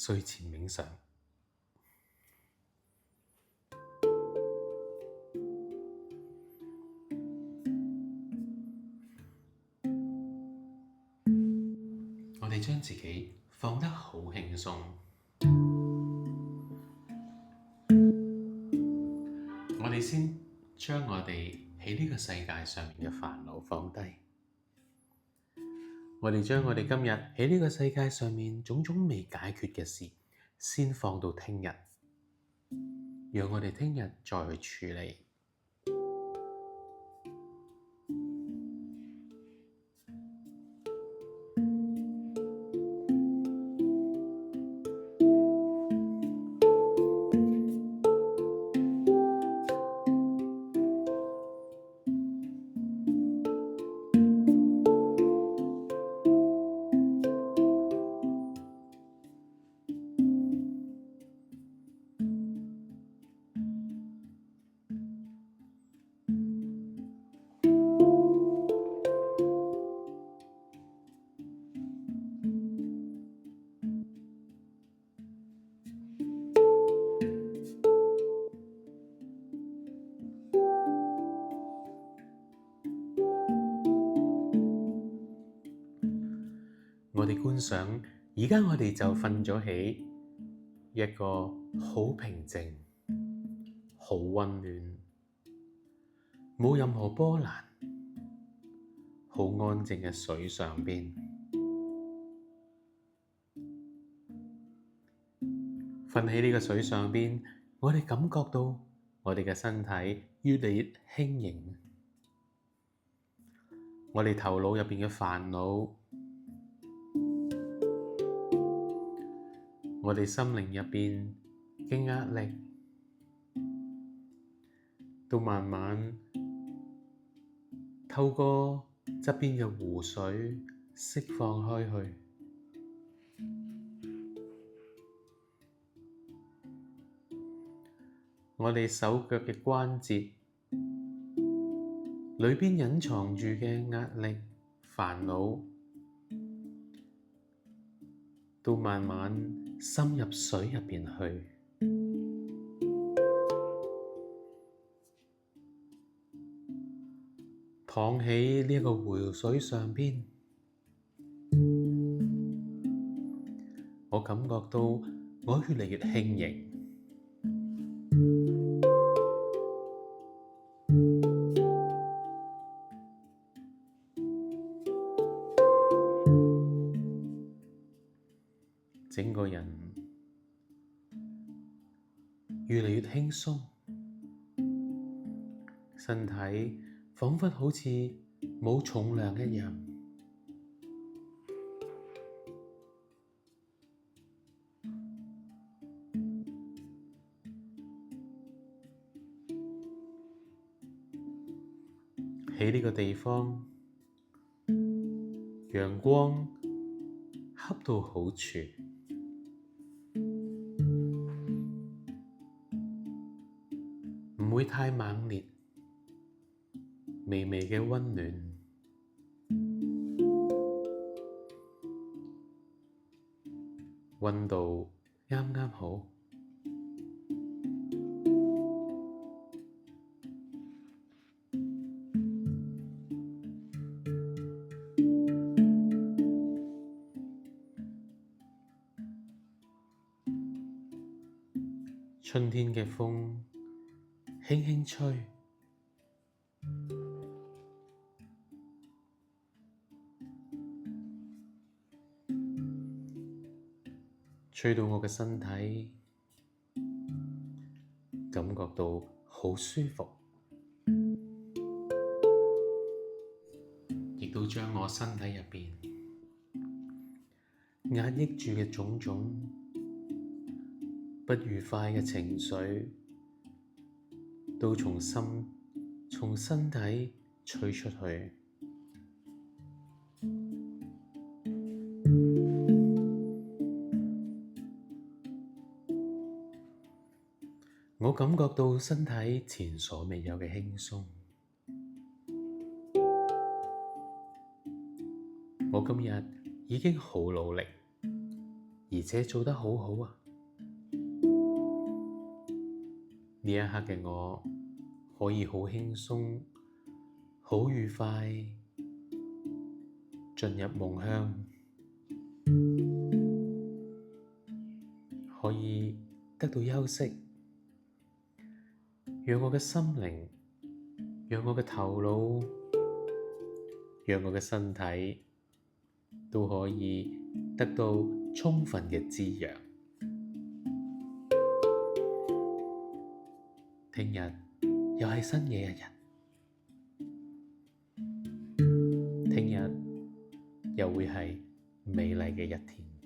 睡前冥想。我哋將自己放得好輕鬆，我哋先將我哋喺呢個世界上面嘅煩惱放低。我哋將我哋今日喺呢個世界上面種種未解決嘅事，先放到聽日，讓我哋聽日再去處理。我哋觀想，而家我哋就瞓咗喺一個好平靜、好溫暖、冇任何波瀾、好安靜嘅水上邊。瞓喺呢個水上邊，我哋感覺到我哋嘅身體越嚟越輕盈，我哋頭腦入邊嘅煩惱，我哋心靈入邊嘅壓力，都慢慢透過側邊嘅湖水釋放開去。我哋手腳嘅關節裏邊隱藏住嘅壓力、煩惱，都慢慢滲入水入邊去。躺喺呢一個湖水上邊，我感覺到我越嚟越輕盈。整個人越嚟越輕鬆，身體彷彿好似冇重量一樣。喺呢個地方，陽光恰到好處，唔會太猛烈，微微嘅溫暖，溫度啱啱好。春天嘅風輕輕吹，吹到我嘅身體，感覺到好舒服，亦都將我身體入邊壓抑住嘅種種不愉快嘅情緒，都從身體吹出去。我感覺到身體前所未有嘅輕鬆。我今日已經好努力，而且做得好好啊！呢一刻嘅我可以好輕鬆、好愉快進入夢鄉，可以得到休息，讓我嘅心靈，讓我嘅頭腦，讓我嘅身體都可以得到充分嘅滋養。聽日又係新嘅一日，聽日又會係美麗嘅一天。